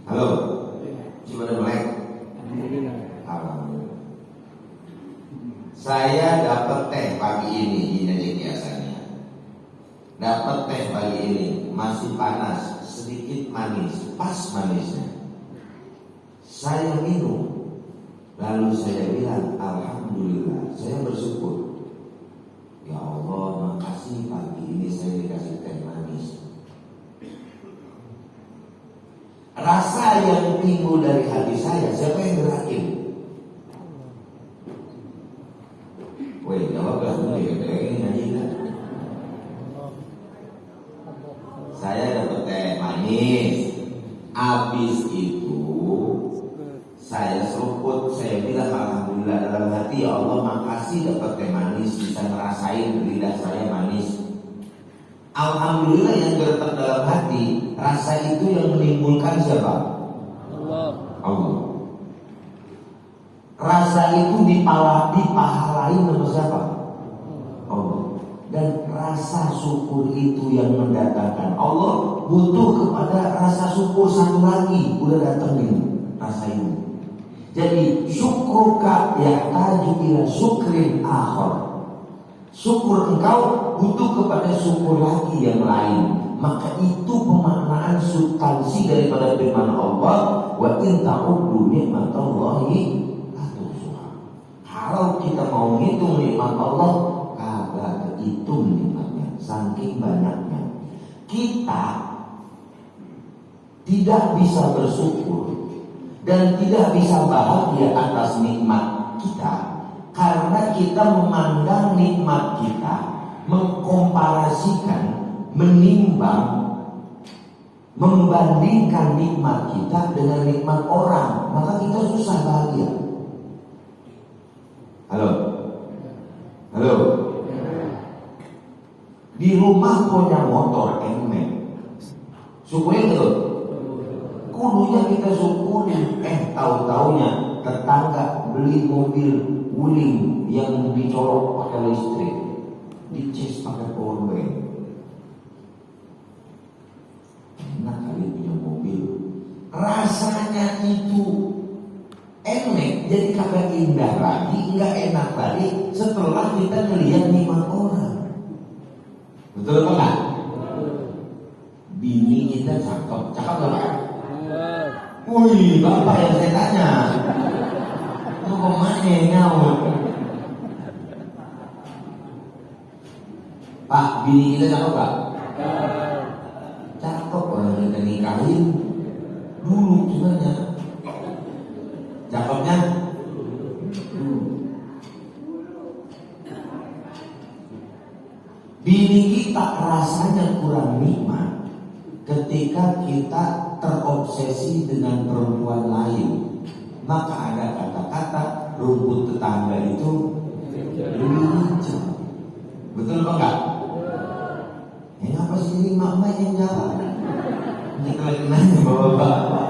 Halo, coba ada melek. Alhamdulillah. Alhamdulillah. Saya dapat teh pagi ini, ini aja biasanya. Dapat teh pagi ini, masih panas, sedikit manis, pas manisnya. Saya minum, lalu saya bilang, alhamdulillah, saya bersyukur. Ya Allah, makasih pagi ini saya dikasih teh manis. Rasa yang timbul dari hati saya, siapa yang gerakin? Woi, jawab lah dulu ya, ini ngaji kan? Saya dapat teh manis. Habis itu saya seruput, saya bilang alhamdulillah dalam hati, ya Allah makasih dapat teh manis, bisa ngerasain lidah saya manis. Alhamdulillah yang terletak dalam hati, rasa itu yang menimbulkan siapa? Allah. Rasa itu dipahalain sama siapa? Allah. Dan rasa syukur itu yang mendatangkan Allah butuh kepada rasa syukur satu lagi. Udah datang ini rasa ini. Jadi syukruka yahtaju ila syukrin akhar. Syukur engkau butuh kepada syukur lagi yang lain. Maka itu pemaknaan substansi daripada firman Allah, wa in ta'uddu ni'matallahi la tuhsuha. Kalau kita mau ngitung nikmat Allah, kagak kehitung nikmatnya, saking banyaknya. Kita tidak bisa bersyukur dan tidak bisa bahagia atas nikmat kita karena kita memandang nikmat kita, mengkomparasikan, menimbang, membandingkan nikmat kita dengan nikmat orang, maka kita susah bahagia. Halo, halo. Di rumah punya motor emek, syukurin betul. Kudunya kita syukurin. Tahu-taunya tetangga beli mobil wuling yang dicolok pakai listrik, dicas pakai power bank. Enak kali punya mobil. Rasanya itu enak, jadi kagak indah lagi, nggak enak lagi setelah kita ngelihat nikmat orang. Betul apa enggak? Bini kita cakep, cakep nggak Pak? Wih, bapak yang saya tanya. Lu kemana nyawa? Pak, bini kita cakep Pak? Cakep, orang kita nikahin dulu sebenarnya. Cakepnya bini kita rasanya kurang nikmat ketika kita terobsesi dengan perempuan lain. Maka ada kata-kata rumput tetangga itu lebih hijau. Betul apa enggak? Apa sih ini mama yang jawab? Ini kalian nanya bapak-bapak.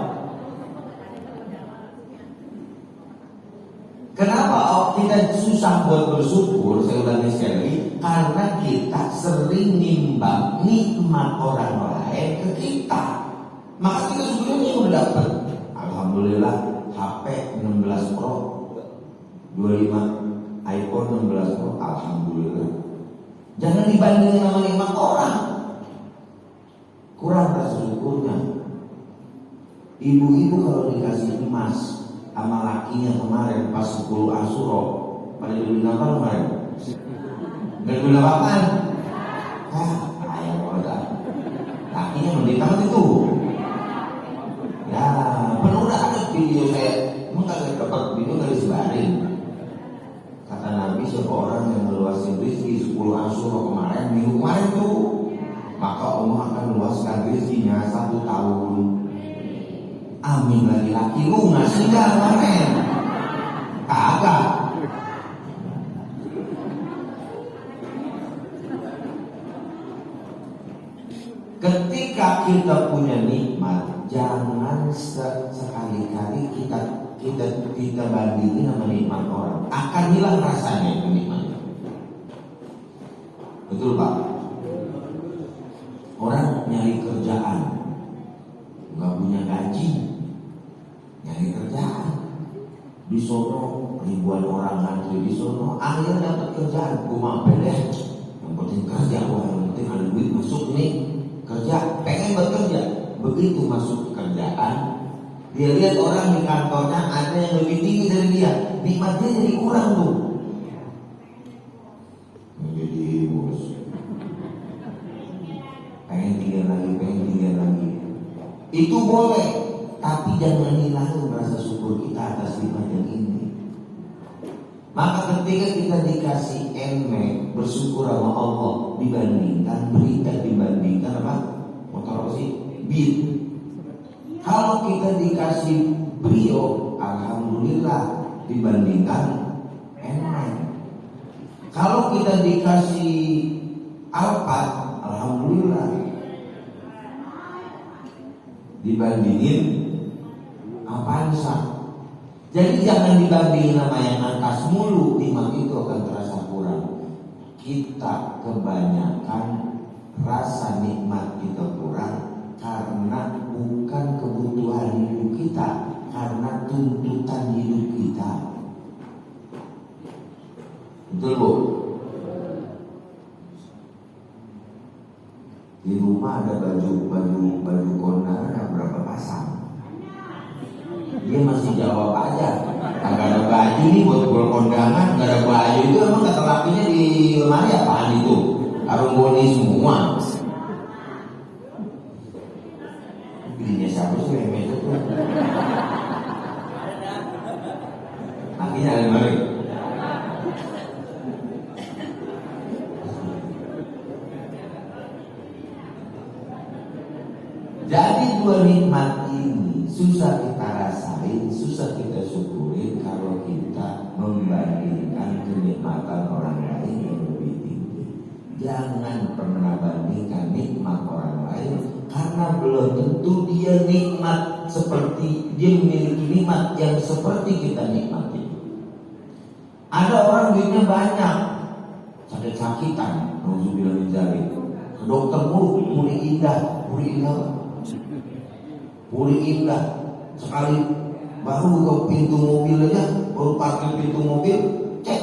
Kenapa kita susah buat bersyukur? Saya ulangi sekali lagi, karena kita sering nimbang nikmat orang lain ke kita. Maka kita syukurnya udah dapat. Alhamdulillah HP 16 Pro 25 iPhone 16 Pro. Alhamdulillah. Jangan dibandingin sama nikmat orang. Kurang rasa syukurnya. Ibu-ibu kalau dikasih emas sama lakinya kemarin pas 10 Asyura, pada dibeli apa kemarin? Nggak dibeli apaan? Ayah udah. Lakinya mending banget itu. Ya, penuh udah ada video saya. Emang kagak dapat video nggak disebarin. Kata Nabi, siapa orang yang meluaskan rezeki 10 Asyura kemarin, minggu kemarin tuh, maka Allah akan meluaskan rezekinya 1 tahun. Amin. Laki-laki lu ngasih gak kemarin? Kagak. Ketika kita punya nikmat, jangan sekali-kali kita bandingin sama nikmat orang. Akan hilang rasanya itu nikmatnya. Betul Pak? Orang nyari kerjaan, nggak punya gaji, cari kerjaan. Di sono ribuan orang ngantri di sono, akhirnya dapat kerjaan. Gue mampir deh, yang penting kerja, yang penting ada duit masuk nih kerja, pengen bekerja. Begitu masuk kerjaan, dia lihat orang di kantornya ada yang lebih tinggi dari dia, nikmatnya jadi kurang tuh. Jadi bos, pengen tinggal lagi. Itu boleh, tapi jangan hilangin rasa syukur kita atas nikmat yang ini. Maka ketika kita dikasih emek, bersyukur sama Allah dibandingkan berita, dibandingkan apa? Motor apa sih? Beat. Kalau kita dikasih Brio, alhamdulillah dibandingkan emek. Kalau kita dikasih Alphard, alhamdulillah dibandingin Avanza. Jadi jangan dibandingin sama yang atas mulu, nikmat itu akan terasa kurang. Kita kebanyakan rasa nikmat kita kurang karena bukan kebutuhan hidup kita, karena tuntutan hidup kita. Betul bu? Di rumah ada baju kondangan berapa pasang? Dia masih jawab aja, kagak ada baju nih buat kondangan, nggak ada baju itu emang kata lakinya di lemari apaan itu? Karung boni semua. Belinya siapa sih yang itu tuh? Lakinya ada lemari. Jadi dua nikmat ini susah kita rasain, susah kita syukurin kalau kita membandingkan kenikmatan orang lain yang lebih tinggi. Jangan pernah bandingkan nikmat orang lain, karena belum tentu dia nikmat seperti, dia memiliki nikmat yang seperti kita nikmati. Ada orang duitnya banyak, sakit-sakitan, nauzubillah min dzalik, ke dokter mulu, puri indah. Sekali baru ke pintu mobil aja, baru parkir pintu mobil, cek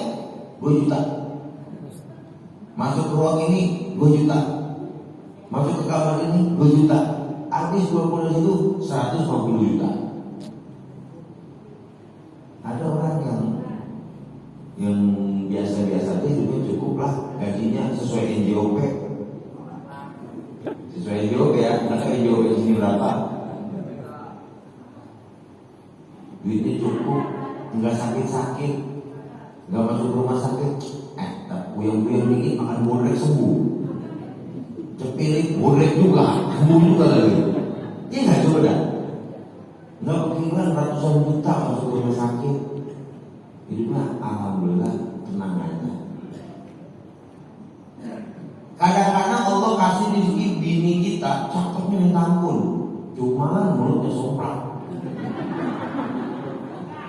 2 juta. Masuk ke ruang ini 2 juta. Masuk ke kamar ini 2 juta. Habis 20 itu 150 juta. Ada orang yang biasa-biasa aja hidupnya cukup lah, gajinya sesuai NJOP. Sesuai NJOP ya, maka NJOP di sini berapa? Duitnya cukup, nggak sakit-sakit, nggak masuk rumah sakit. Puyeng-puyeng dikit makan bodrek sembuh. Cepirit bodrek juga, sembuh juga lagi. Iya nggak coba dah? Nggak kepikiran ratusan juta masuk rumah sakit. Hidupnya alhamdulillah tenang aja. Kadang-kadang Allah kasih rezeki bini kita, cakepnya minta ampun, cuman mulutnya somprak.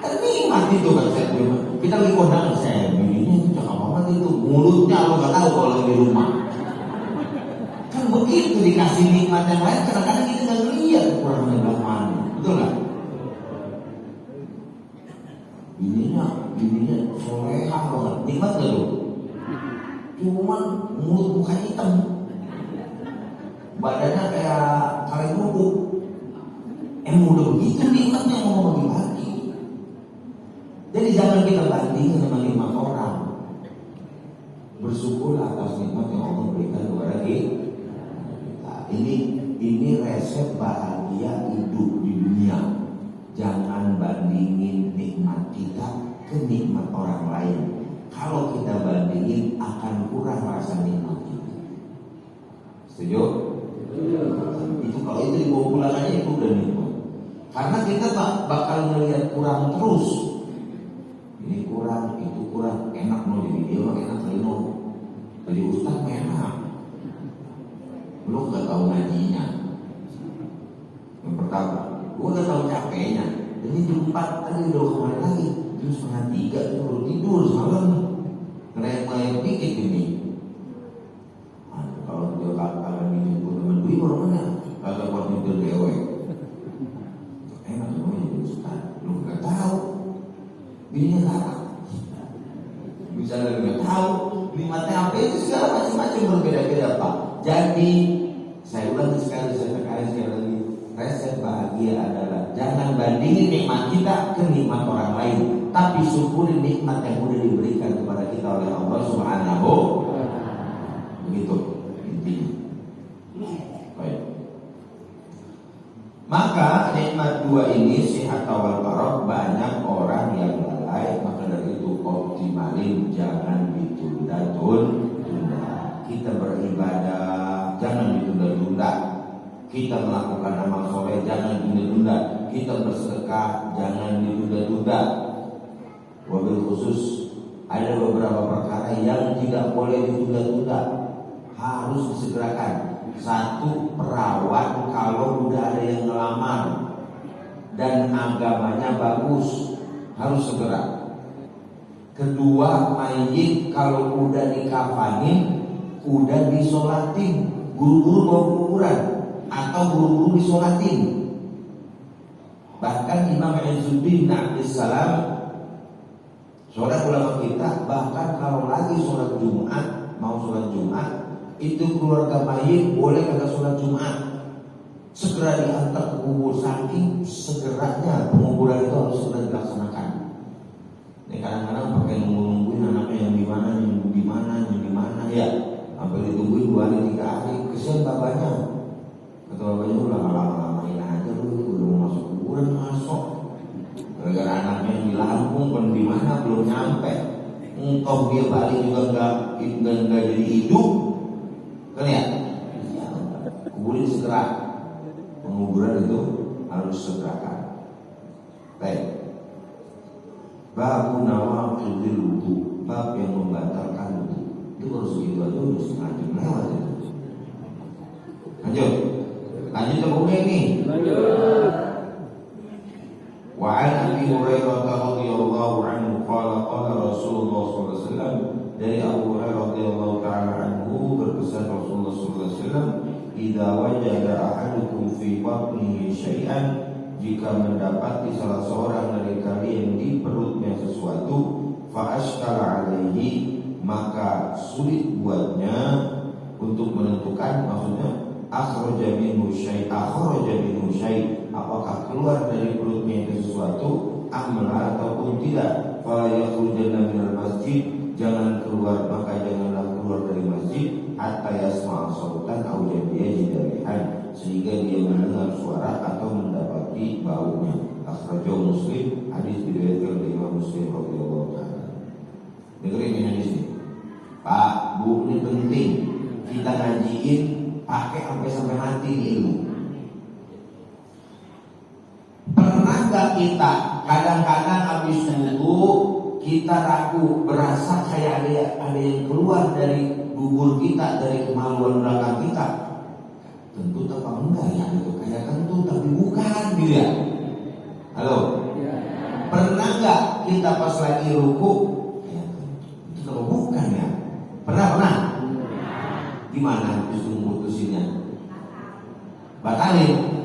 Nikmat itu kan saya bilang. Kita lagi kondangan, saya bininya itu cakep banget itu, mulutnya lo nggak tahu kalau di rumah. Kan begitu dikasih nikmat yang lain, kadang-kadang kita nggak ngeliat kekurangan belakang, betul nggak? Bininya soleha banget, nikmat nggak lo? Cuman mulut mukanya hitam, badannya kayak kaleng kerupuk. Emang udah begitu nikmatnya mau bagi-bagi. Jadi jangan kita bandingkan sama nikmat orang. Bersyukurlah atas nikmat yang Allah berikan kepada kita. Ini resep bahagia hidup di dunia. Jangan bandingin nikmat kita ke nikmat orang lain. Kalau kita bandingin akan kurang rasa nikmat kita. Setuju? Itu kalau itu dibawa pulang aja itu udah nikmat. Karena kita bakal melihat kurang terus. Ini kurang, itu kurang, enak no jadi dia mah enak kali no. Jadi ustaz enak. Lu gak tahu ngajinya. Yang pertama, gua gak tahu capeknya. Jadi jam 4 tadi udah kemarin lagi. Jam 2:30 itu baru tidur semalam. Ngerem-ngerem dikit ini. Kalau dia kagak nyumpul temen gue baru mana? Kagak buat nyumpul dewe. Enak semuanya jadi ustaz. Nikmatnya apa itu segala macam-macam berbeda-beda Pak. Jadi saya ulangi sekali, saya tekankan sekali lagi, resep bahagia adalah jangan bandingin nikmat kita ke nikmat orang lain, tapi syukuri nikmat yang sudah diberikan kepada kita oleh Allah Subhanahu. Begitu intinya. Baik. Maka nikmat dua ini sihat wal farah, banyak orang yang lalai, maka dari itu optimalin, jangan ditunda-tunda. Kita beribadah jangan ditunda-tunda. Kita melakukan amal soleh jangan ditunda-tunda. Kita bersedekah jangan ditunda-tunda. Wabil khusus ada beberapa perkara yang tidak boleh ditunda-tunda, harus disegerakan. Satu, perawat kalau udah ada yang ngelamar dan agamanya bagus harus segera. Kedua, mayit kalau udah dikafanin, udah disolatin, buru-buru bawa kuburan atau buru-buru disolatin. Bahkan Imam Izzuddin Abdissalam, sholat ulama kita, bahkan kalau lagi sholat Jumat, mau sholat Jumat, itu keluarga mayit boleh kagak sholat Jumat, segera diantar ke kubur, saking segeranya penguburan itu harus segera dilaksanakan. Ini kadang-kadang pakai nungguin anaknya yang di mana ya, sampai ditungguin 2 hari 3 hari, kesian bapaknya. Kata bapaknya, udah lama-lamain aja lu, udah mau masuk kuburan masuk. Gara-gara anaknya yang di Lampung dan di mana belum nyampe, entah dia balik juga nggak jadi hidup. Kan ya? Kuburin segera. Penguburan itu harus segerakan. Baik. Bab nawaqidil wudu, bab yang membatalkan wudu. Itu baru segitu aja udah setengah jam lewat itu. Lanjut ke buku ini. Wa an Abi Hurairah radhiyallahu anhu qala Rasulullah sallallahu alaihi wasallam, dari Abu Hurairah radhiyallahu taala anhu berpesan Rasulullah sallallahu alaihi wasallam, idza wajada ahadukum fi batnihi syai'an, jika mendapati salah seorang dari kalian di perutnya sesuatu, fa ashkala alaihi, maka sulit buatnya untuk menentukan, maksudnya akhraja minhu syai', apakah keluar dari perutnya itu sesuatu, amla ataupun tidak, fala yakhrujanna minal masjid, jangan keluar, maka janganlah keluar dari masjid, hatta yasma'a sautan aw yajida rihan, sehingga dia mendengar suara atau mendapati baunya. Akhrajahu Muslim, hadis diriwayatkan oleh Imam Muslim radhiyallahu taala. Dengerin ini hadis ini. Pak, Bu, ini penting. Kita ngajiin pakai sampai mati nih ilmu. Pernah gak kita kadang-kadang habis wudu kita ragu, berasa kayak ada yang keluar dari dubur kita, dari kemaluan belakang kita. Kentut apa enggak ya itu? Kayak kentut tapi bukan gitu ya. Halo? Pernah gak kita pas lagi ruku kayak kentut? Itu kalau bukan ya? Pernah? Gimana justru memutusinnya? Batalin.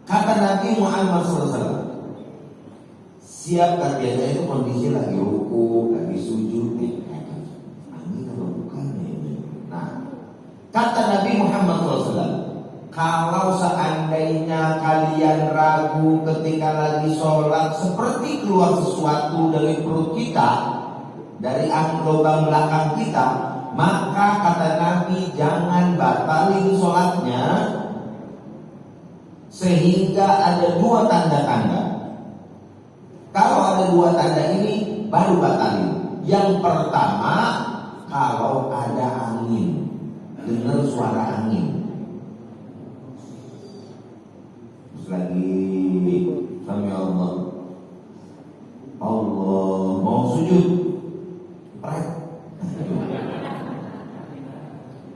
Kata Nabi Muhammad SAW, siapkan, biasanya itu kondisi lagi ruku, lagi sujud, ini kalau bukan ini. Nah, kata Nabi Muhammad SAW, kalau seandainya kalian ragu ketika lagi sholat, seperti keluar sesuatu dari perut kita, dari lubang belakang kita, maka kata Nabi jangan batalin sholatnya, sehingga ada 2 tanda-tanda. Kalau ada 2 tanda ini baru batalin. Yang pertama, kalau ada angin, dengar suara angin. Terus lagi sami Allah mau sujud,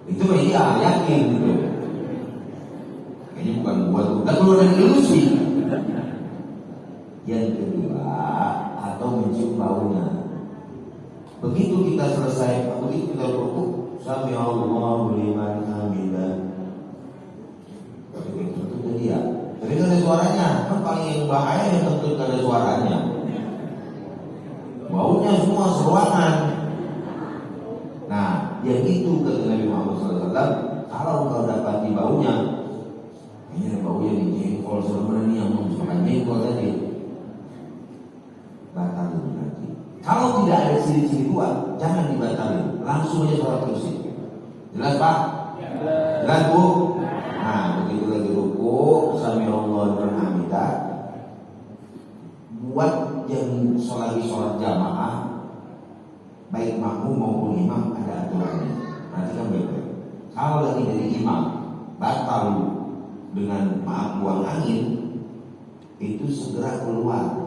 itu iya yakin gitu. Kayaknya bukan buat udah keluar dari ilusi. Yang kedua, atau mencium baunya. Begitu kita selesai, begitu kita rukuk, sami Allahu liman hamidah. Itu jadi ya. Tapi ada suaranya, kan paling yang bahaya yang tentu ada suaranya. Baunya semua seruangan. SAW, kalau engkau dapati baunya, ini ada baunya nih, jengkol sama ini yang mau makan jengkol tadi, batalin nanti. Kalau tidak ada ciri-ciri kuat, jangan dibatalin, langsung aja sholat terusin. Jelas Pak? Jelas Bu? Nah, begitu lagi ruku, sami Allah dan hamidah. Buat yang selagi sholat jamaah, baik makmum maupun imam ada aturannya. Perhatikan baik-baik. Kalau lagi dari imam batal dengan maaf buang angin, itu segera keluar.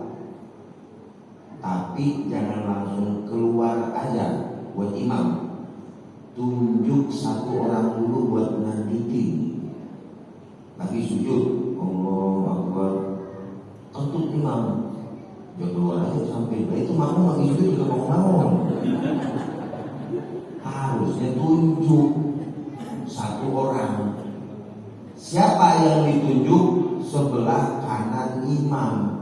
Tapi jangan langsung keluar aja buat imam. Tunjuk satu orang dulu buat menandikin. Lagi sujud, Allahu Akbar, tutup imam. Ya keluar aja sampai itu makmum lagi sujud juga bangun-bangun. Harusnya tunjuk satu orang. Siapa yang ditunjuk? Sebelah kanan imam.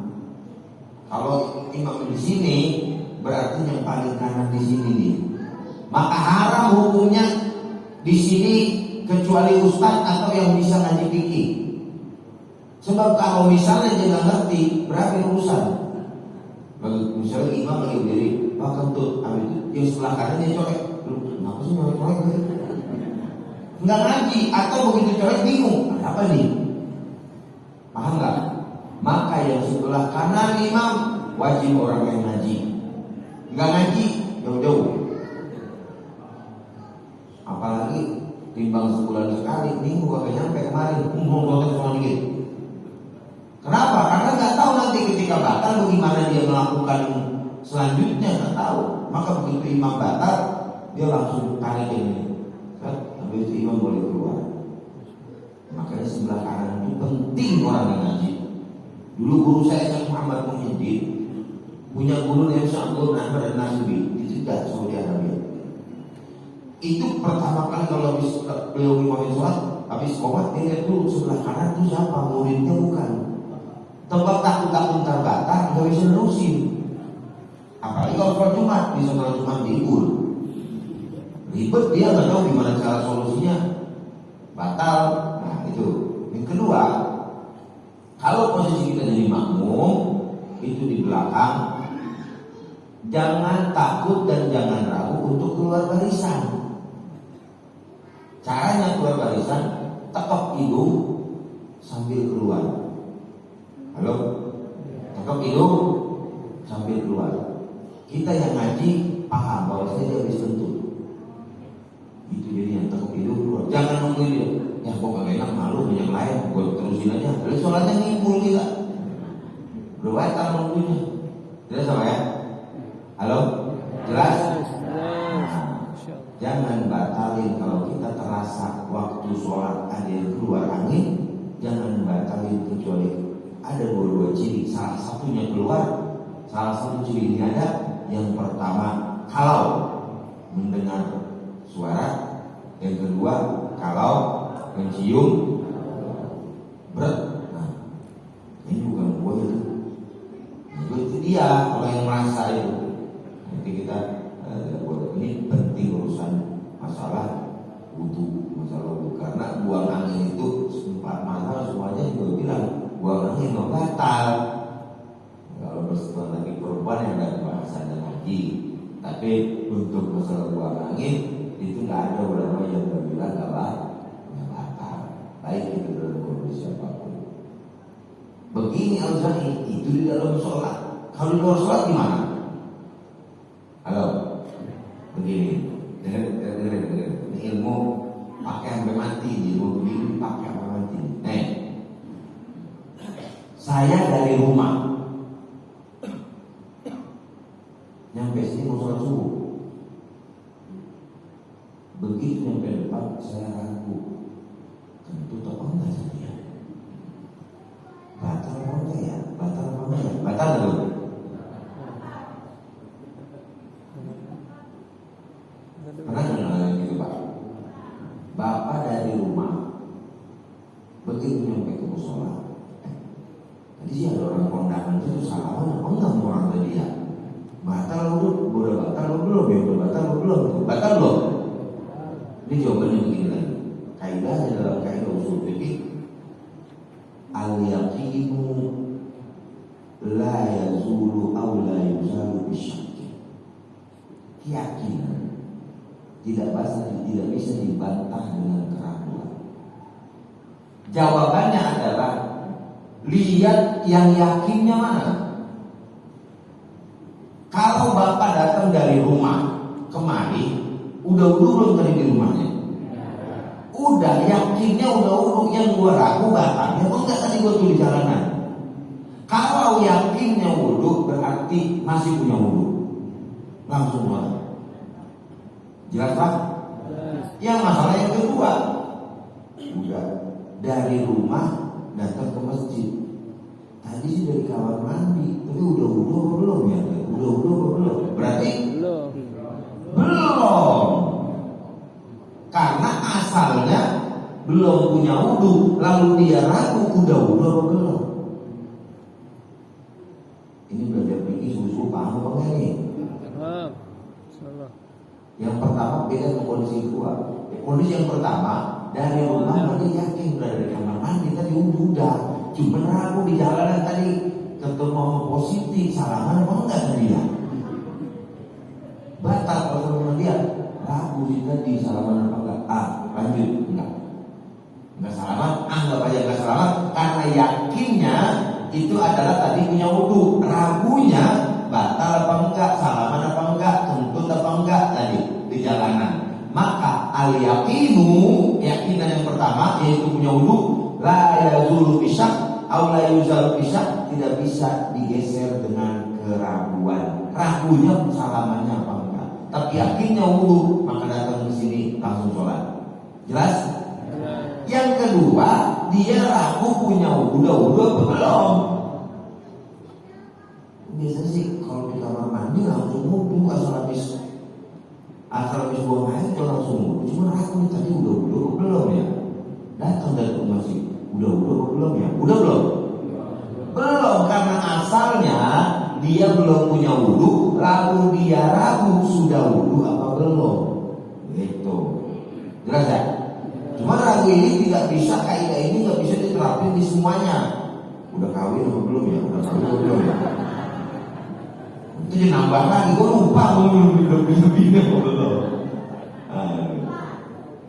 Kalau imam di sini, berarti yang paling kanan di sini nih. Maka haram hukumnya di sini kecuali ustaz atau yang bisa ngaji fikih. Sebab kalau misalnya dia nggak ngerti, berarti urusan. Misalnya imam lagi berdiri, Pak kentut, yang sebelah kanan dia colek. Kenapa sih colek? Nggak ngaji atau begitu colek bingung, apa nih? Paham nggak? Maka yang sebelah kanan imam wajib orang yang ngaji. Nggak ngaji jauh-jauh. Apalagi timbang sebulan sekali, minggu agak nyampe kemarin, ngomong semua dikit. Kenapa? Karena nggak tahu nanti ketika batal bagaimana dia melakukan selanjutnya, nggak tahu. Maka begitu imam batal, dia langsung tarik ini. Habis itu imam boleh keluar. Makanya sebelah kanan itu penting orang yang ngaji. Dulu guru saya Syekh Muhammad Muhyiddin punya guru yang Syaikhul Nahbar dan Nasibi di Jeddah, Saudi Arabia. Itu pertama kali kalau beliau imamin sholat, habis sholat dia lihat dulu sebelah kanan itu siapa, muridnya bukan. Tempat takut terbakar nggak bisa nerusin. Apalagi kalau sholat Jumat, bisa sholat Jumat diibul. Ribet dia nggak tahu gimana cara solusinya, batal. Nah itu. Yang kedua, kalau posisi kita jadi makmum itu di belakang, jangan takut dan jangan ragu untuk keluar barisan. Caranya keluar barisan, tekuk hidung sambil keluar. Halo? Tekuk hidung sambil keluar. Kita yang ngaji paham bahwa saya dia habis tentu. Itu jadi yang tekuk hidung keluar. Jangan nunggu dia. Ya kok gak enak, malu banyak lain, gue terusin aja. Lalu sholatnya ngibul kita. Berbatal nunggunya. Jelas sama ya? Halo? Jelas? Jangan batalin kalau kita terasa waktu sholat ada yang keluar angin. Jangan batalin kecuali ada dua ciri. Salah satunya keluar, salah satu ciri ini ada. Yang pertama, kalau mendengar suara. Yang kedua, kalau mencium berat. Nah, ini bukan gue itu dia kalau yang merasa itu. Nanti kita ini penting urusan masalah wudu, karena buang angin itu sempat masalah semuanya juga bilang buang angin nggak batal. Kalau bersentuhan lagi perempuan yang ada bahasanya lagi, tapi untuk masalah buang angin itu nggak ada ulama yang bilang nggak batal, baik itu dalam kondisi apapun. Begini al-Zahid itu di dalam sholat. Kalau di luar sholat gimana? Halo, begini, dengar. Ini ilmu pakai sampai mati, ilmu begini pakai sampai mati. Saya dari rumah nyampe sini mau sholat subuh. Begitu nyampe depan saya ragu, tentu apa enggak saya? Batal apa enggak ya? Batal dulu. Pernah dengar gitu Pak? Bapak dari rumah begitu nyampe ke musola, tadi sih ada orang kondangan itu salaman, apa enggak mau orang tadi ya? Batal udah batal belum? Ya udah batal belum? Batal belum? Ini jawabannya begini lagi. Kaidahnya dalam kaidah usul fikih, al-yaqinu la yazulu aw la yuzalu bisyakki. Keyakinan tidak bisa dibantah dengan keraguan. Jawabannya adalah lihat yang yakinnya mana. Kalau bapak datang dari rumah kemari, udah belum tadi di rumahnya? Udah, yakinnya udah yang gua ragu bapaknya, kok enggak tadi gua tuh di jalanan. Kalau yakinnya wudu berarti masih punya wudu, langsung mulai. Jelas Pak? Yang masalah yang kedua, udah dari rumah datang ke masjid. Tadi sih dari kamar mandi, tapi udah wudu apa belum ya? Udah wudu apa belum? Berarti belum. Karena asalnya belum punya wudu, lalu dia ragu udah wudu apa belum. Ini belajar fikih susu paham apa enggak nih? Paham. Yang pertama beda dengan kondisi kedua. Kondisi yang pertama dari rumah dia yakin udah dari kamar mandi tadi udah, cuma ragu di jalanan tadi ketemu positif salaman apa enggak tadi ya? Batal kalau sama dia ragu sih tadi salaman apa enggak? Lanjut enggak salaman, anggap aja enggak salaman karena yakinnya itu adalah tadi punya wudu, ragunya batal apa enggak, salaman apa enggak, kentut apa enggak tadi di jalanan. Maka al-yaqinu, yakinan yang pertama yaitu punya wudu, la yazulu bisyak aw la yuzalu bisyak, tidak bisa digeser dengan keraguan. Ragunya salamannya apa enggak, tapi yakinnya wudu, maka datang ke sini langsung sholat. Jelas? Yang kedua, dia ragu punya wudu apa belum. Biasanya sih kalau di kamar mandi langsung wudu, asal habis buang air itu langsung wudu. Cuma ragu nih tadi udah wudu apa belum ya. Datang dari masjid, udah wudu apa belum ya. Udah belum? Belum, karena asalnya dia belum punya wudu, lalu dia ragu sudah wudu apa belum. Gitu. Jelas ya? Cuma ragu ini tidak bisa, kaidah ini nggak bisa diterapin di semuanya. Udah kawin apa belum ya? Udah kawin apa belum ya? Itu dinambah lagi, gue lupa belum bina apa belum.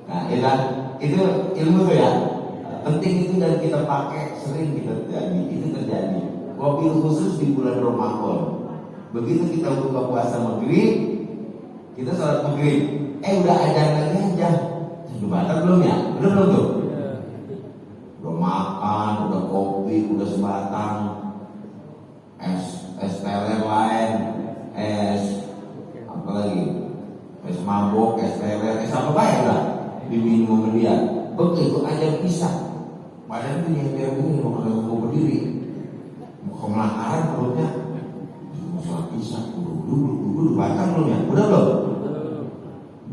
Nah, itu ilmu tuh ya. Penting itu dan kita pakai, sering kita terjadi. Itu terjadi. Wabil khusus di bulan Ramadan. Begitu kita buka puasa maghrib, kita sholat maghrib. Udah adzan lagi aja. Sudah batal belum ya? Udah belum tuh? Udah makan, udah kopi, udah sebatang, es teler lain, apa lagi? Es mabok, es teler, es apa banyak lah diminum sama dia. Begitu aja pisah. Padahal ini yang ini mau berdiri, mau melangkaran perutnya, mau sholat pisah, udah batal belum ya? Udah belum?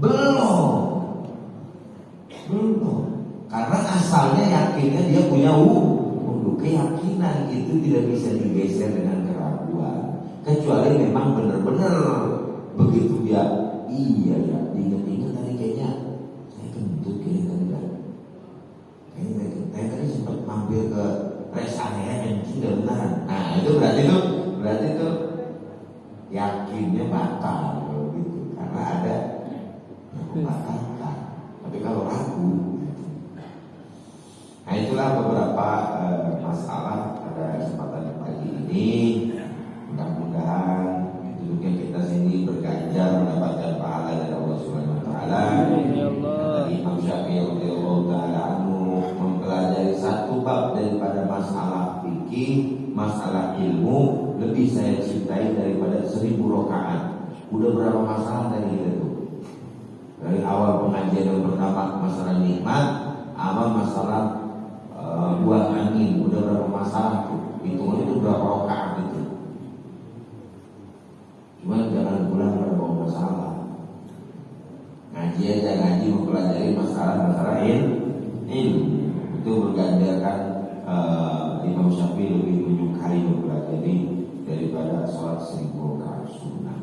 Belum. Karena asalnya yakinnya dia punya wudu. Keyakinan itu tidak bisa digeser dengan keraguan, kecuali memang benar-benar begitu dia iya ya diingat-ingat tadi kayaknya saya kentut kayaknya tadi sempat mampir ke rest area kencing dan beneran. Nah itu berarti itu yakinnya batal gitu, karena ada yang membatalkan. Tapi kalau ragu, nah itulah beberapa masalah pada kesempatan pagi ini. Mudah-mudahan duduknya kita sini berganjar mendapatkan pahala dari Allah Subhanahu Wa Taala. Tadi Imam Syafi'i radhiyallahu taala anhu mempelajari satu bab daripada masalah fikih, masalah ilmu lebih saya cintai daripada 1000 rakaat. Udah berapa masalah tadi itu? Dari awal pengajian yang pertama masalah nikmat, masalah buah angin, udah berapa masalah tuh? Hitungan itu berapa rakaat itu? Cuma jangan pulang pada bawa masalah. Ngaji aja, ngaji mempelajari masalah ini itu bergandakan. Imam Syafi'i lebih menyukai mempelajari daripada sholat 1000 rakaat sunnah.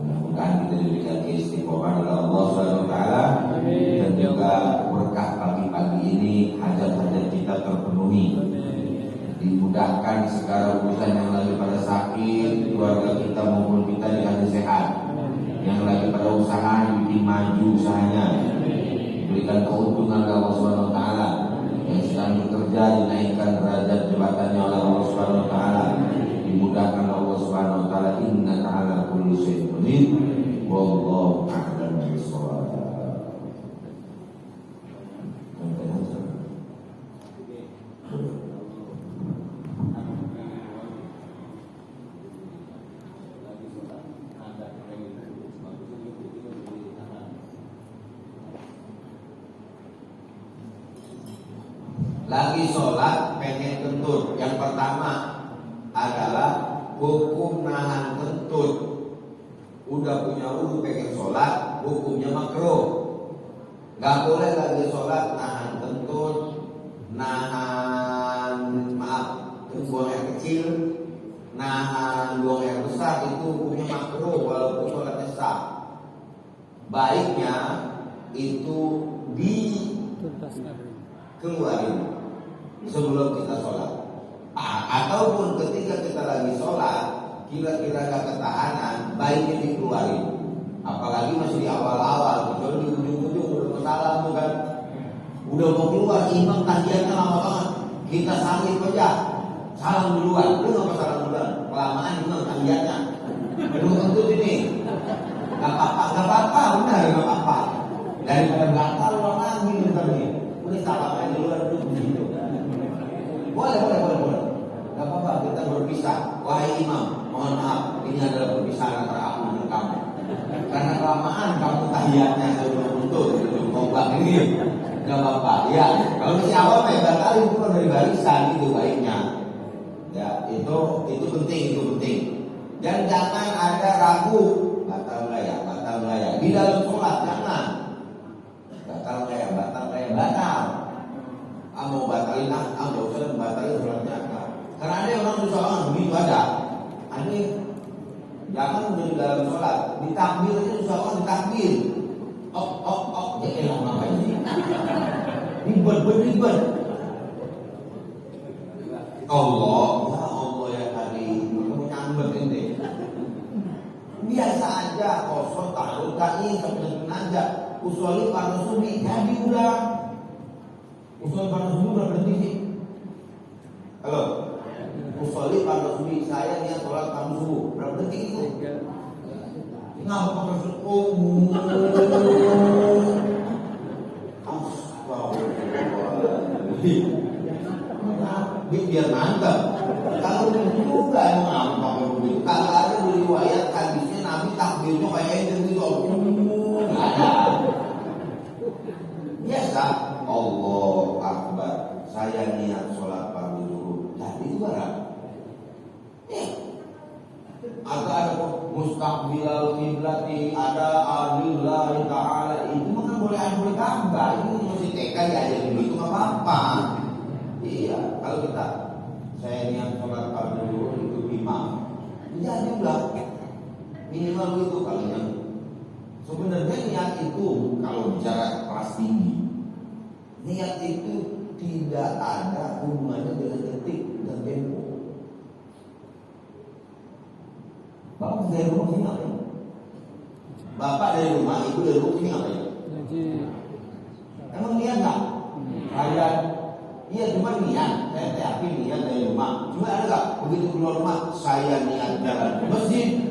Mudah-mudahan kita diberikan keistiqomahan oleh Allah Subhanahu wa taala, dan juga berkah pagi-pagi ini hajat-hajat kita terpenuhi. Dimudahkan segala urusan yang lagi pada sakit, keluarga kita maupun kita dikasih sehat. Yang lagi pada usaha bikin maju usahanya, diberikan keuntungan oleh Allah Subhanahu wa taala. Yang sedang bekerja dinaikkan derajat jabatannya oleh Allah Subhanahu wa taala, dimudahkan Allah Subhanahu wa taala. Innaka ala kulli syai'in qadir. Wallahu a'lam bishawab. Lagi sholat pengen kentut. Yang pertama adalah hukum nahan kentut. Udah punya wudu pengen sholat, hukumnya makruh. Gak boleh lagi sholat nahan kentut, nahan buang air kecil, nahan buang air besar. Itu hukumnya makruh walaupun sholatnya sah. Baiknya itu dikeluarin sebelum kita sholat, ataupun ketika kita lagi sholat kira-kira gak ketahanan, baiknya dikeluarin. Apalagi masih di awal-awal, kecuali di ujung-ujung udah masalah tuh kan, udah mau keluar imam tahiyatnya lama banget, kita salib aja, salam duluan. Lu gak salam duluan, kelamaan imam tahiyatnya belum tentu ini. Gak apa-apa, benar gak apa-apa. Daripada batal orang lagi nih, ini salam aja duluan dulu begitu. Boleh. Gak apa-apa, kita berpisah. Wahai imam, mohon maaf, ini adalah perpisahan antara aku dan kamu. Karena kelamaan kamu tahiyatnya sebelum untuk kompak ini. Gak apa-apa, ya. Kalau masih awal batalin itu dari barisan itu baiknya. Ya, itu penting. Dan jangan ada ragu, batal nggak ya. Di dalam sholat jangan. Batal. Mau batalin nggak usah batalin sholatnya. Karena ada orang di sholat begitu ada. Ini jangan di dalam sholat, di takbir aja susah orang ditakbir. Ya elah ngapain sih? Ribet. Allah ya tadi menyambet ini. Biasa aja kosong taruh tadi sebenarnya aja. Usolli pada subuh jadi udah. Usolli pada subuh berarti sih. Halo. Usolli pada subuh saya niat sholat pada subuh berapa detik itu? Ngapa pakai biar mantap. Kalau begitu nggak emang pakai begitu. Kalau ada riwayat hadisnya Nabi takbirnya kayak gitu. Nggak ada. Biasa. Allahu Akbar. Saya niat sholat pada subuh. Jadi itu barang. Ada mustaqbilal kiblati, ada alillahi ta'ala. Itu kan boleh kagak. Itu masih TK ya dulu itu nggak apa-apa. Iya, kalau saya niat sholat pada dulu itu imam. Jadi udah minimal itu kalau yang sebenarnya niat itu kalau bicara kelas tinggi, niat itu tidak ada hubungannya dengan detik dan tempo. Bapak dari rumah sini ngapain? Bapak dari rumah, ibu dari rumah sini ngapain? Emang niat nggak? Kalian? Iya cuma niat. Saya yakin niat dari rumah. Cuma ada nggak? Begitu keluar rumah, saya niat jalan ke masjid,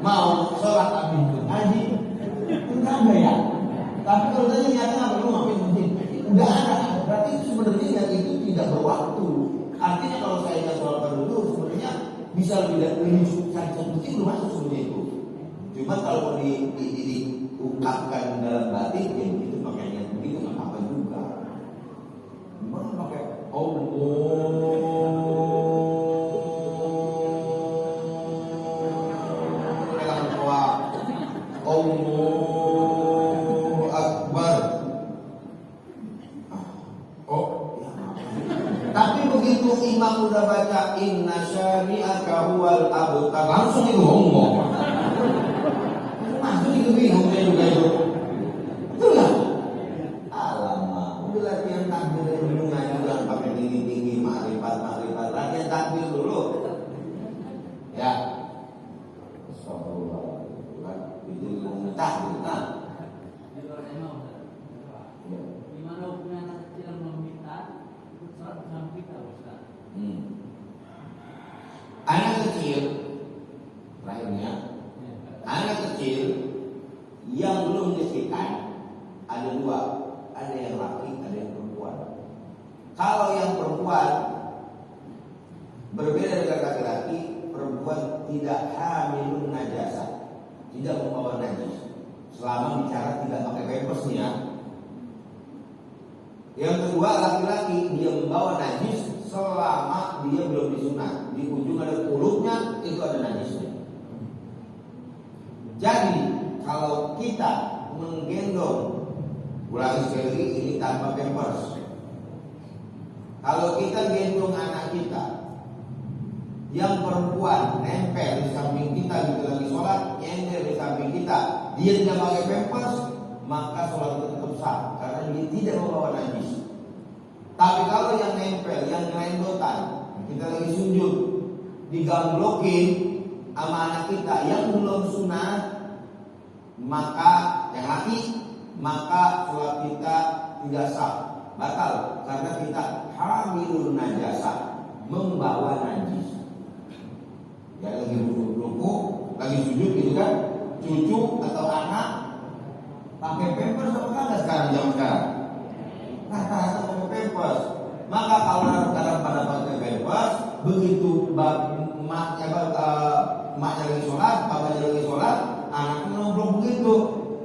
mau sholat habis itu ngaji, enggak ada ya. Tapi kalau tanya niatnya apa? Lu ngapain masjid? Udah ada. Berarti itu sebenarnya niat itu tidak berwaktu. Artinya kalau saya niat sholat dulu, sebenarnya bisa lebih satu detik belum masuk sebenarnya itu. Cuma kalau diungkapkan dalam batin, ya itu makanya begitu nggak apa juga. Gimana pakai Allahu Akbar. Tapi begitu imam udah baca inna syani'aka huwal abtar, langsung itu ngomong. itu bingung saya juga itu. Betul nggak? Alamak, udah latihan takbir dari dulu ngajuran pakai tinggi-tinggi makrifat, latihan takbir dulu. Ya. Astagfirullah. Itu ngomong takbir kan? Gimana hukumnya anak kecil meminta sholat bersama kita, Ustaz? Anak kecil, terakhirnya, anak kecil yang belum disekan ada dua, ada yang laki, ada yang perempuan. Kalau yang perempuan berbeda dengan laki-laki, perempuan tidak hamilun najasa, tidak membawa najis. Selama bicara tidak pakai pampersnya. Yang kedua laki-laki dia membawa najis selama dia belum disunat. Di ujung ada kulupnya itu ada najisnya. Jadi kalau kita menggendong, ulangi sekali ini tanpa pampers. Kalau kita gendong anak kita yang perempuan nempel di samping kita gitu lagi sholat, nyender di samping kita, dia tidak pakai pampers, maka sholat itu tetap sah karena dia tidak membawa najis. Tapi kalau yang nempel, yang ngerendotan, kita lagi sujud, digamblokin sama anak kita yang belum sunat, maka yang laki, maka sholat kita tidak sah, batal karena kita hamilun najasa, membawa najis. Ya lagi ruku, lagi sujud gitu kan, cucu atau anak pakai pampers apa kagak sekarang zaman sekarang? Rata-rata pakai pampers. Maka kalau kadang pada pakai pampers, begitu maknya lagi sholat, bapaknya lagi sholat, anaknya nomplok begitu.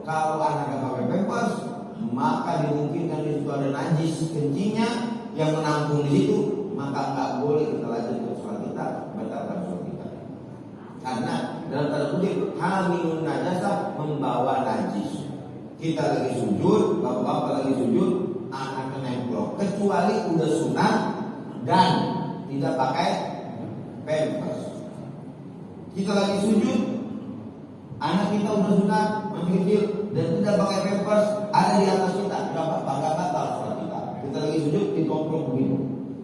Kalau anaknya pakai pampers, maka dimungkinkan di situ ada najis kencingnya yang menampung di situ, maka nggak boleh kita lanjut ke sholat kita, batalkan sholat kita. Karena dalam tanda kutip hamilun najasa, membawa najis. Kita lagi sujud, bapak-bapak lagi sujud, anaknya nemplok, kecuali udah sunat dan tidak pakai pampers. Kita lagi sujud, anak kita udah sunat, masih kecil dan tidak pakai pampers, ada di atas kita, nggak batal sholat kita. Kita lagi sujud, ditomplok begitu.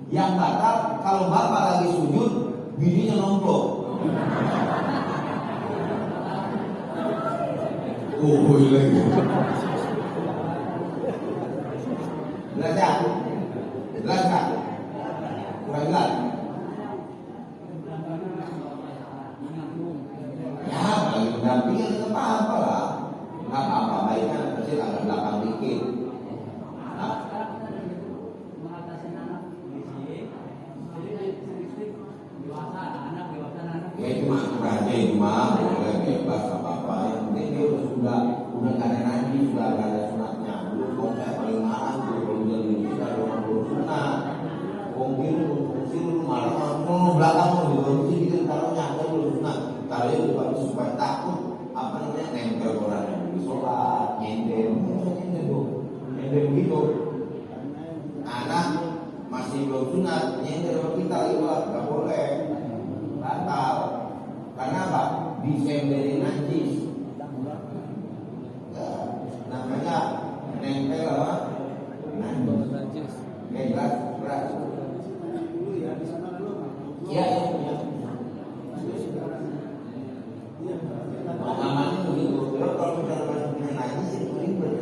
Yang batal kalau bapak lagi sujud, bininya nomplok. Oh iya. Jelas ya? Jelas kan? Kurang jelas? Ya, bagi pendampingan tetap apa lah. Nggak apa-apa, baiknya kecil agak belakang dikit. Ya itu mah aja itu mah boleh bebas apa-apa. Yang penting dia udah nggak ada najis, sudah nggak ada sunatnya. Dulu kok saya paling marah tuh kalau udah di Indonesia ada orang belum sunat. Mungkin marah belakang mau dikorupsi kita taruhnya ada belum sunat. Taruhnya bukan supaya takut apa namanya nempel orang yang di sholat, nyender begitu. Anak masih belum sunat, nyender sama kita itu nggak boleh. Batal. Karena apa? Disemberin najis. Ya, namanya nempel apa? Najis. Jelas, berat. Iya, iya. Namanya begitu. Kalau kita punya najis itu ribet.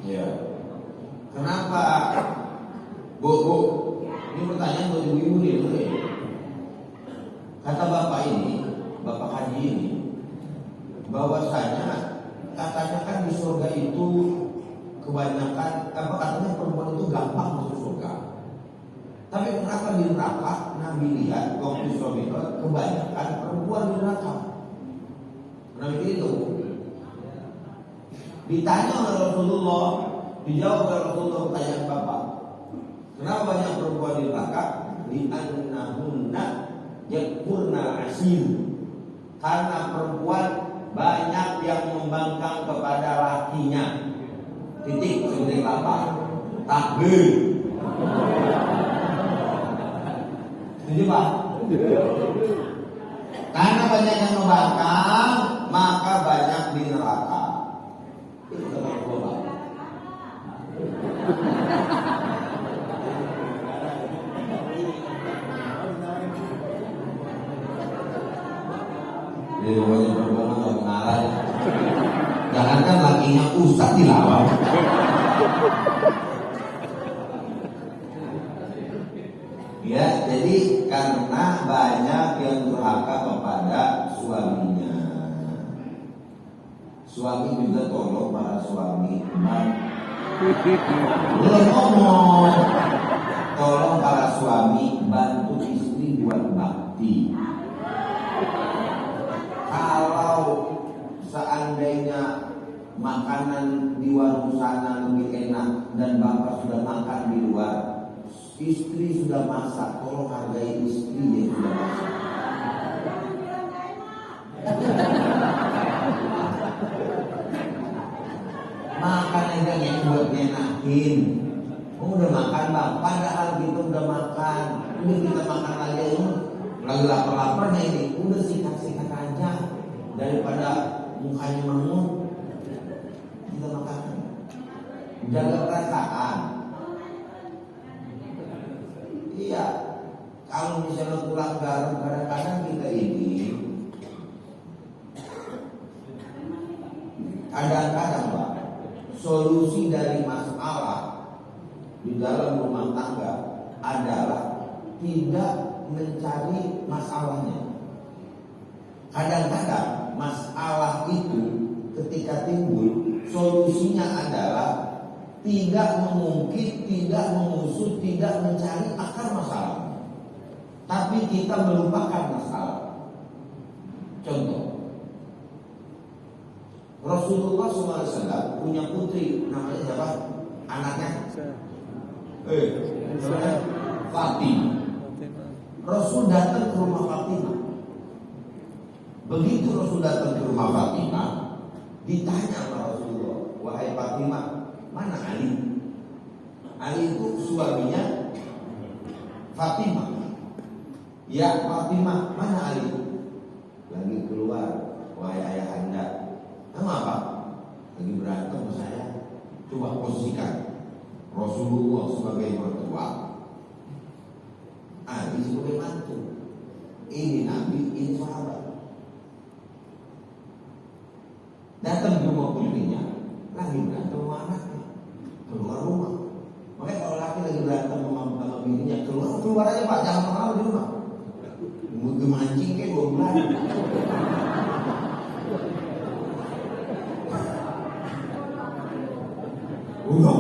Ya. Kenapa? Bu, ini pertanyaan buat ibu-ibu nih. Kata bapak ini, bapak haji ini, bahwasanya katanya kan di surga itu kebanyakan, katanya perempuan itu gampang masuk surga. Tapi kenapa di neraka Nabi lihat waktu surga itu kebanyakan perempuan di neraka? Pernah mikir itu? Ditanya oleh Rasulullah, dijawab oleh Rasulullah pertanyaan Bapak. Kenapa banyak perempuan di neraka? Li'annahunna yakfurna asir. Karena perempuan banyak yang membangkang kepada lakinya. Titik seperti apa? Takbir. Setuju Pak? Karena banyak yang membangkang, maka banyak di neraka. Itu kata Rasulullah. Jadi pokoknya perempuan kalau kenalan, jangankan lakinya ustaz dilawan. Ya, jadi karena banyak yang durhaka kepada suaminya. Suami juga tolong para suami, belum ngomong. Tolong para suami bantu istri buat bakti. Kalau seandainya makanan di warung sana lebih enak dan bapak sudah makan di luar, istri sudah masak, tolong hargai istri yang sudah masak. Makan aja yang buat nyenakin. Udah makan bang, padahal kita udah makan. Udah kita makan lagi, lagi lapar-laparnya ini. Udah sikat-sikat aja daripada mukanya mengut. Kita makan, jaga perasaan. Iya, kalau misalnya pulang garam, kadang-kadang kita ini kadang-kadang Pak, solusi dari masalah di dalam rumah tangga adalah tidak mencari masalahnya. Kadang-kadang masalah itu ketika timbul, solusinya adalah tidak mengungkit, tidak mengusut, tidak mencari akar masalah, tapi kita melupakan masalah. Contoh, Rasulullah SAW punya putri, namanya siapa? Anaknya? Fatimah. Rasul datang ke rumah Fatimah. Begitu Rasul datang ke rumah Fatimah, ditanya sama Rasulullah, wahai Fatimah, mana Ali? Ali itu suaminya Fatimah. Ya Fatimah, mana Ali? Lagi keluar, wahai ayah anda. Kamu apa? Lagi berantem sama saya. Coba posisikan Rasulullah sebagai mertua, Ali sebagai mantu. Ini Nabi, ini sahabat. Datang ke rumah putrinya, lagi berantem sama anaknya, keluar rumah. Makanya kalau laki lagi berantem sama bininya, keluar aja Pak, jangan lama di rumah. Mau mancing kayak 2 bulan. Udah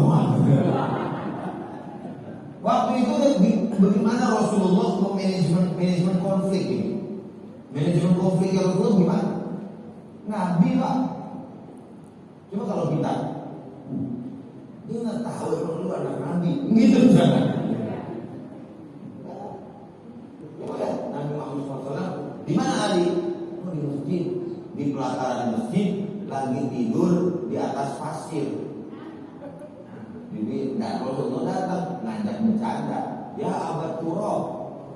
waktu itu bagaimana Rasulullah manajemen konflik ini? Manajemen konflik Rasulullah gimana? Nabi Pak. Cuma kalau kita, dia nggak tahu kalau lu anak Nabi, gitu jangan. Ya, Nabi Muhammad SAW di mana Ali? Oh, di masjid, di pelataran masjid, lagi tidur di atas pasir. Jadi, dan Rasulullah datang ngajak bercanda. Ya abad Turab,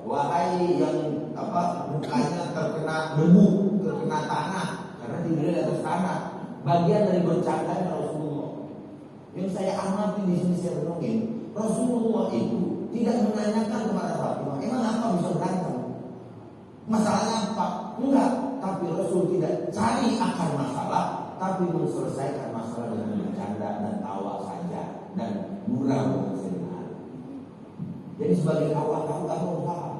wahai yang mukanya terkena debu, terkena tanah, karena tidurnya di atas tanah. Bagian dari bercanda Rasulullah. Yang saya amati di sini saya renungin, Rasulullah itu tidak menanyakan kepada Fatimah, emang apa bisa berantem? Masalahnya apa? Enggak. Tapi Rasul tidak cari akar masalah, tapi menyelesaikan masalah dengan bercanda dan tawa saja dan murah dengan sederhana. Jadi sebagai kaula harus paham.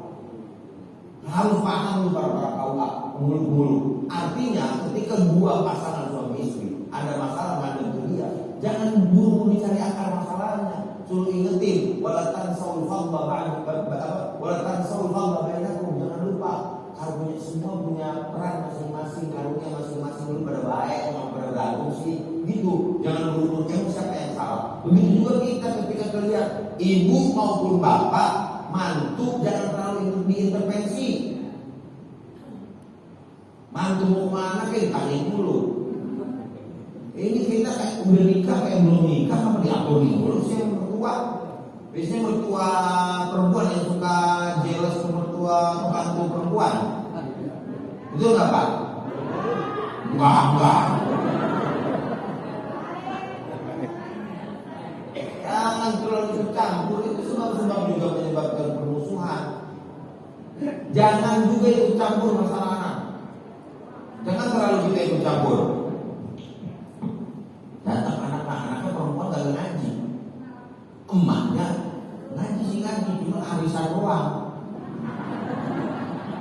Harus paham para kaula, mulu-mulu. Artinya ketika dua pasangan suami istri ada masalah mandang dia, jangan buru-buru dicari akar masalahnya. Suruh ingetin, walatan saul fadla bainakum, jangan lupa karunia semua punya peran masing-masing, karunia masing-masing. Lu pada baik, nggak pada berantem sih, gitu. Jangan berurutan kamu siapa yang salah. Begitu juga kita ketika terlihat ibu maupun bapak, mantu jangan terlalu diintervensi. Mantu mau kemana kayak ditanya dulu. Ini kita kayak udah nikah kayak belum nikah, apa diatur dulu sih yang mertua. Biasanya mertua perempuan yang suka jealous ke mertua pembantu perempuan. Itu enggak Pak? Enggak. Jangan terlalu ikut campur, itu sebab-sebab juga menyebabkan permusuhan. Jangan juga ikut campur masalah anak. Jangan terlalu kita ikut campur. Datang anaknya perempuan gak ngaji, emaknya ngaji sih ngaji, cuma arisan doang.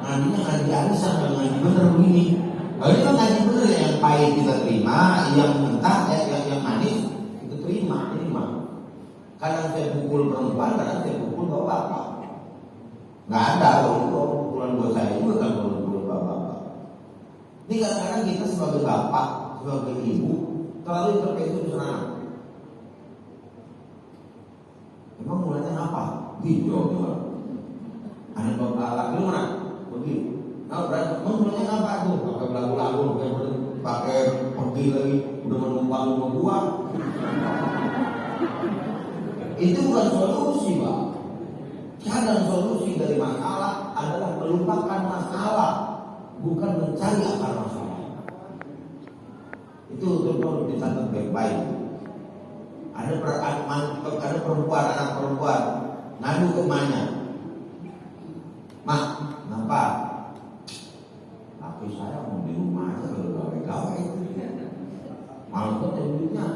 Ngajinya ngaji arisan, gak ngaji bener begini. Kalau ini kan ngaji bener ya, yang pahit kita terima, yang mentah, yang manis kita terima. Kadang saya pukul perempuan, kadang saya pukul bapak. Nggak ada kalau pukulan buat saya juga kan kalau pukul bapak. Ini kadang-kadang kita sebagai bapak, sebagai ibu terlalu intervensi urusan anak. Emang mulanya apa? Gitu juga. Anak bapak laki lu mana? Begitu. Nah berarti emang mulanya apa tuh? Pakai lagu-lagu, pakai pergi lagi, udah menumpang rumah gua. Itu bukan solusi, Pak. Kadang solusi dari masalah adalah melupakan masalah, bukan mencari akar masalah. Itu perlu dicatat baik-baik. Ada perempuan, anak perempuan ngadu ke emaknya, "Mak, kenapa? Tapi saya mau di rumah aja kalau gawe-gawe itu. Malu kok duitnya."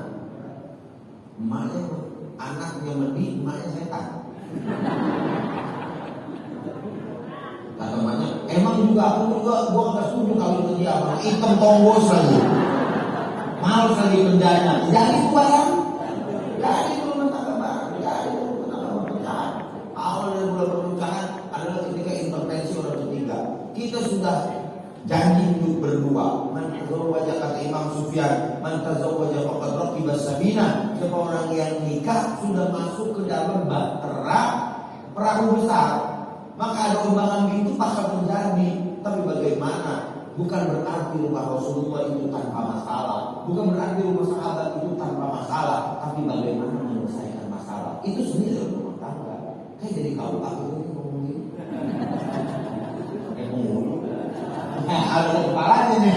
Emaknya anaknya medi, emaknya setan. Kata emaknya, emang juga gua nggak setuju kawin ke dia, mana hitam tonggos lagi. Males lagi penjara. Jadi barang, jadi belum tangga barang, jadi belum tangga perpecahan. Awal dari mulai perpecahan adalah ketika intervensi orang ketiga. Kita sudah janji untuk berdua. Man tazawwaja, kata Imam Sufyan, man tazawwaja faqad raqiba sabina. Siapa orang yang nikah sudah masuk ke dalam bahtera perahu besar. Maka ada umbangan itu pasal terjadi. Tapi bagaimana? Bukan berarti rumah Rasulullah itu tanpa masalah, bukan berarti rumah sahabat itu tanpa masalah, tapi bagaimana menyelesaikan masalah. Itu sendiri rumah tangga. Kayak jadi kau aku ngomongin. Kayak ngomong. Ada kepalanya nih.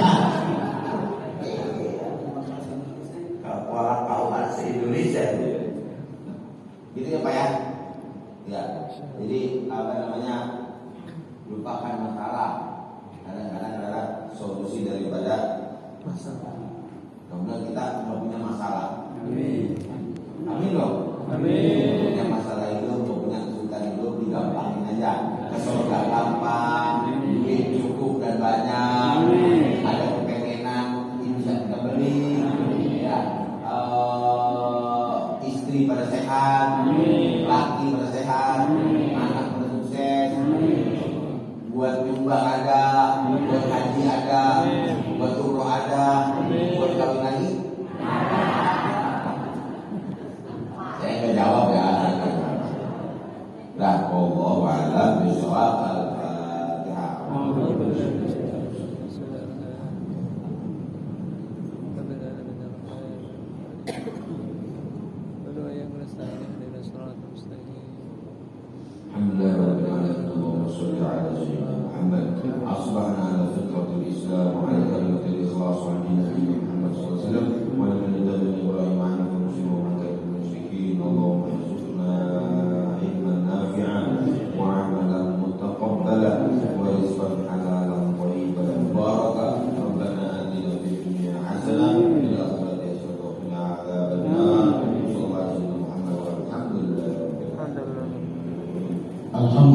Kepala kau bahasa Indonesia gitu ya Pak ya. Ya. Jadi lupakan masalah. Kadang-kadang adalah solusi daripada masalah. Kemudian kita nggak punya masalah. Amin. Amin loh. Amin. Punya masalah itu, punya kesulitan hidup digampangin aja. Ke surga gampang, duit cukup dan banyak. Amin. Ada kepengenan bisa kita beli. Ya. Istri pada sehat, laki pada sehat, anak pada sukses. Buat nyumbang ada, buat haji ada, buat umroh ada, buat kawin lagi. Saya nggak jawab ya. Lah, Allah a'lam bishawab. Al-Fatihah. Alhamdulillah. أصبحنا على فطرة الإسلام وعلى